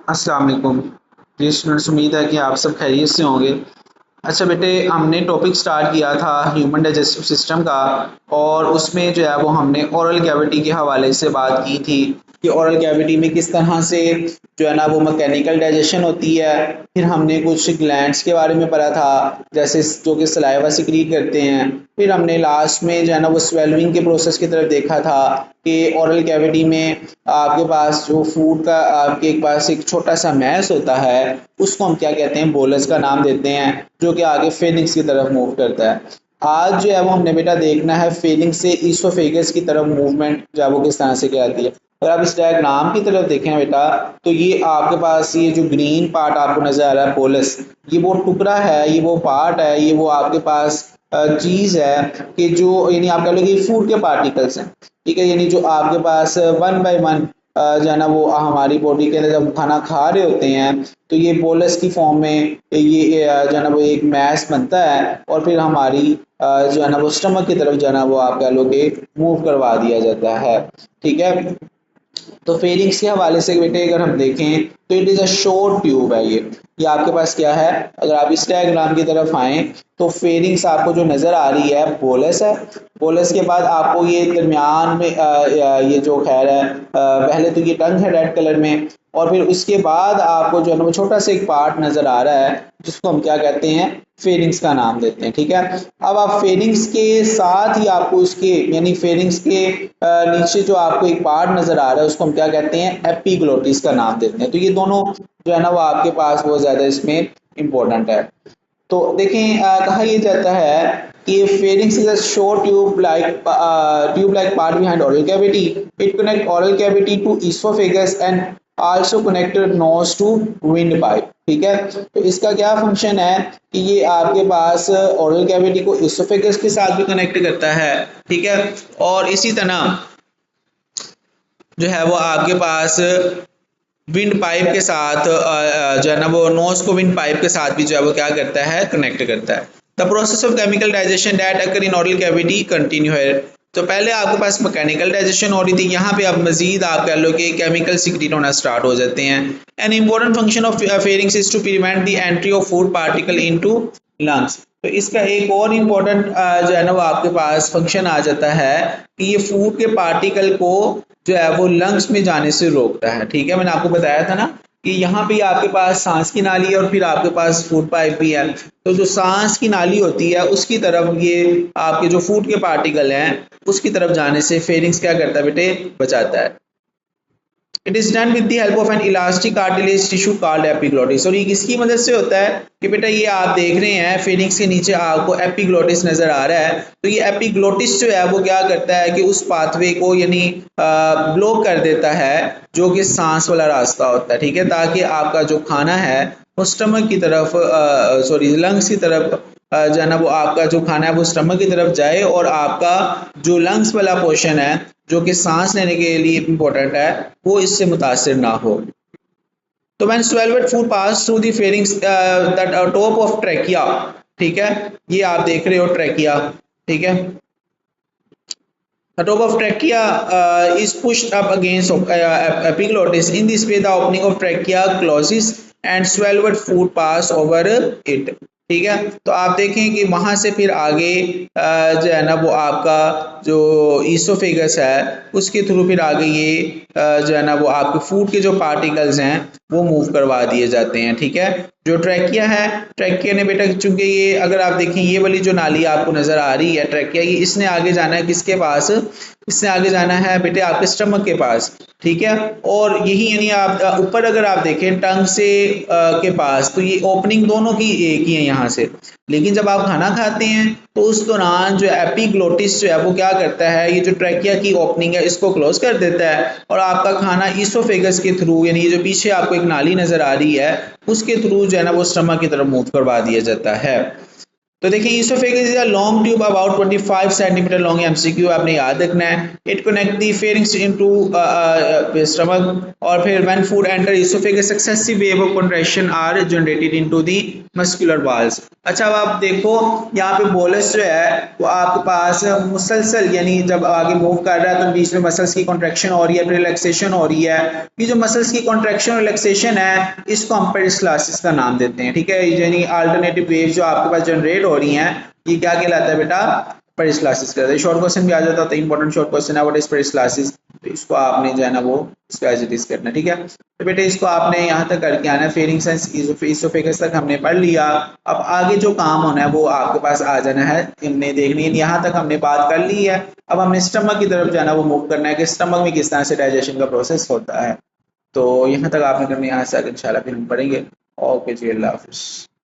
अस्सलाम वालेकुम। जी स्टूडेंट्स, उम्मीद है कि आप सब खैरियत से होंगे। अच्छा बेटे, हमने टॉपिक स्टार्ट किया था ह्यूमन डाइजेस्टिव सिस्टम का, और उसमें जो है वो हमने ओरल कैविटी के हवाले से बात की थी कि ओरल कैविटी में किस तरह से जो है ना वो मैकेनिकल डाइजेशन होती है। फिर हमने कुछ ग्लैंड्स के बारे में पढ़ा था, जैसे जो कि सलाइवा सिक्रीट करते हैं। फिर हमने लास्ट में जो है ना वो स्वेलविंग के प्रोसेस की तरफ देखा था कि ओरल कैविटी में आपके पास जो फूड का आपके पास एक छोटा सा मैस होता है, उसको हम क्या कहते हैं, बोलस का नाम देते हैं, जो कि आगे फेनिक्स की तरफ मूव करता है। आज जो है वो हमने बेटा देखना है फेनिक्स से ईसोफेगस की तरफ मूवमेंट जो है वो किस तरह से कहती है। अगर आप इस डायग्राम की तरफ देखें बेटा, तो ये आपके पास ये जो ग्रीन पार्ट आपको नजर आ रहा है बोलस, ये वो टुकड़ा है, ये वो पार्ट है, ये वो आपके पास चीज है कि जो यानी आप कह लो कि फूड के पार्टिकल्स हैं। ठीक है, यानी जो आपके पास वन बाय वन जो है ना वो हमारी बॉडी के अंदर जब खाना खा रहे होते हैं, तो ये बोलस की फॉर्म में ये जो है ना वो एक मैस बनता है, और फिर हमारी जो है ना वो स्टमक की तरफ जो है ना वो आप कह लो कि मूव करवा दिया जाता है। ठीक है, तो फेरिंग्स के हवाले से बेटे अगर हम देखें तो it is a short tube है। ये आपके पास क्या है, अगर आप इस डायग्राम की तरफ आए तो फेरिंग्स आपको जो नजर आ रही है बोलस है। बोलस के बाद आपको ये दरमियान में ये जो खैर है, पहले तो ये टंग है रेड कलर में, और फिर उसके बाद आपको जो है ना वो छोटा सा एक पार्ट नजर आ रहा है, जिसको हम क्या कहते हैं, फेरिंग्स का नाम देते हैं। ठीक है, अब आप फेरिंग्स के साथ ही आपको उसके यानी फेरिंग्स के नीचे जो आपको एक पार्ट नजर आ रहा है, उसको हम क्या कहते हैं, एपिग्लोटिस का नाम देते हैं। तो ये दोनों जो है ना वो आपके पास बहुत ज्यादा इसमें इंपॉर्टेंट है। तो देखें, कहा यह जाता है कि pharynx is a short tube-like part behind oral cavity. It connect oral cavity to esophagus and also connect nose to windpipe. ठीक है, तो इसका क्या फंक्शन है कि ये आपके पास ओरल कैविटी को इसोफेगस के साथ भी कनेक्ट करता है। ठीक है, और इसी तरह जो है वो आपके पास विंड पाइप के साथ जो है ना वो नोज को विंड पाइप के साथ भी जो है वो क्या करता है, कनेक्ट करता है। The process of chemical digestion that occur in oral cavity continue है। तो पहले आपके पास मैकेनिकल डाइजेशन हो रही थी, यहाँ पे अब मजीद आप कह लो कि केमिकल सिक्रीट होना स्टार्ट हो जाते हैं। An important function of pharynx is to prevent the entry of food particle into lungs. तो इसका एक और इम्पोर्टेंट जो है ना वो आपके पास फंक्शन आ जाता है कि ये फूड के पार्टिकल को जो है वो लंग्स में जाने से रोकता है। ठीक है, मैंने आपको बताया था ना कि यहाँ पे आपके पास सांस की नाली है और फिर आपके पास फूड पाइप भी है। तो जो सांस की नाली होती है उसकी तरफ ये आपके जो फूड के पार्टिकल हैं उसकी तरफ जाने से फेरिंग्स क्या करता है बेटे, बचाता है। It is done with the help of N elastic cartilage tissue called epiglottis. और ये किसकी मदद से होता है कि बेटा ये आप देख रहे हैं फेनिक्स के नीचे आपको एपिग्लोटिस नजर आ रहा है। तो ये एपिग्लोटिस जो है वो क्या करता है कि उस पाथवे को यानी ब्लॉक कर देता है जो कि सांस वाला रास्ता होता है। ठीक है, ताकि आपका जो खाना है वो स्टमक की तरफ सॉरी लंग्स की तरफ जो है ना वो आपका जो खाना है वो स्टमक की तरफ जाए, और आपका जो लंग्स वाला पोर्शन है जो कि सांस लेने के लिए इम्पोर्टेंट है वो इससे मुतासिर ना हो। तो when swallowed food pass through the pharynx that top of trachea. ठीक है, ये आप देख रहे हो ट्रैकिया। ठीक है, the top of trachea is pushed up against epiglottis. In this way, the opening of trachea closes and swallowed food pass over it. ठीक है, तो आप देखें कि वहां से फिर आगे जो है ना वो आपका जो ईसोफेगस है उसके थ्रू फिर आगे ये जो है ना वो आपके फूड के जो पार्टिकल्स हैं वो मूव करवा दिए जाते हैं। ठीक है, जो ट्रैकिया है, ट्रैकिया ने बेटा चूंकि ये अगर आप देखें ये वाली जो नाली आपको नजर आ रही है ट्रैकिया, ये इसने आगे जाना है किसके पास, इसने आगे जाना है बेटे आपके स्टमक के पास। ठीक है, और यही यानी आप ऊपर अगर आप देखें टंग से के पास, तो ये ओपनिंग दोनों की एक ही है यहाँ से। लेकिन जब आप खाना खाते हैं तो उस दौरान जो एपिग्लोटिस जो है वो क्या करता है, ये जो ट्रैकिया की ओपनिंग है इसको क्लोज कर देता है, और आपका खाना ईसोफेगस के थ्रू यानी ये जो पीछे आपको एक नाली नजर आ रही है उसके थ्रू जो है ना वो स्टमक की तरफ मूव करवा दिया जाता है। तो देखिए oesophagus is a long tube about 25 centimetre long, MCQ आपने याद रखना है। It connect the pharynx into stomach, और फिर when food enter oesophagus successive wave of contraction are generated into the muscular walls. अच्छा अब आप देखो यहाँ पे बोलस जो है वो आपके पास मुसलसल यानी जब आगे मूव कर रहा है तो बीच में मसल्स की कॉन्ट्रैक्शन हो रही है, फिर रिलैक्सेशन हो रही है। ये जो मसल्स की कॉन्ट्रैक्शन और रिलैक्सेशन है इसको हम पेरिस्टाल्सिस का नाम देते हैं, ठीक है। यानी अल्टरनेटिव वेव जो आपके पास जनरेट हो रही हैं ये क्या कहलाता है बेटा, पेरिस्टाल्सिस कहलाता है। शॉर्ट क्वेश्चन भी आ जाता है, इंपॉर्टेंट शॉर्ट क्वेश्चन है व्हाट इज पेरिस्टाल्सिस, तो इसको आपने जो है ना वो इसका एज इट इज करना, ठीक है। तो बेटे इसको आपने यहाँ तक करके आना, फेरिंग्स एंड ईसोफेगस तक हमने पढ़ लिया। अब आगे जो काम होना है वो आपके पास आ जाना है, हमने देखनी है। यहाँ तक हमने बात कर ली है, अब हमने स्टमक की तरफ जाना वो मूव करना है कि स्टमक में किस तरह से डाइजेशन का प्रोसेस होता है। तो यहाँ तक आपने करना, यहाँ से आगे इंशाल्लाह फिर हम पढ़ेंगे। ओके जी, अल्लाह हाफिज़।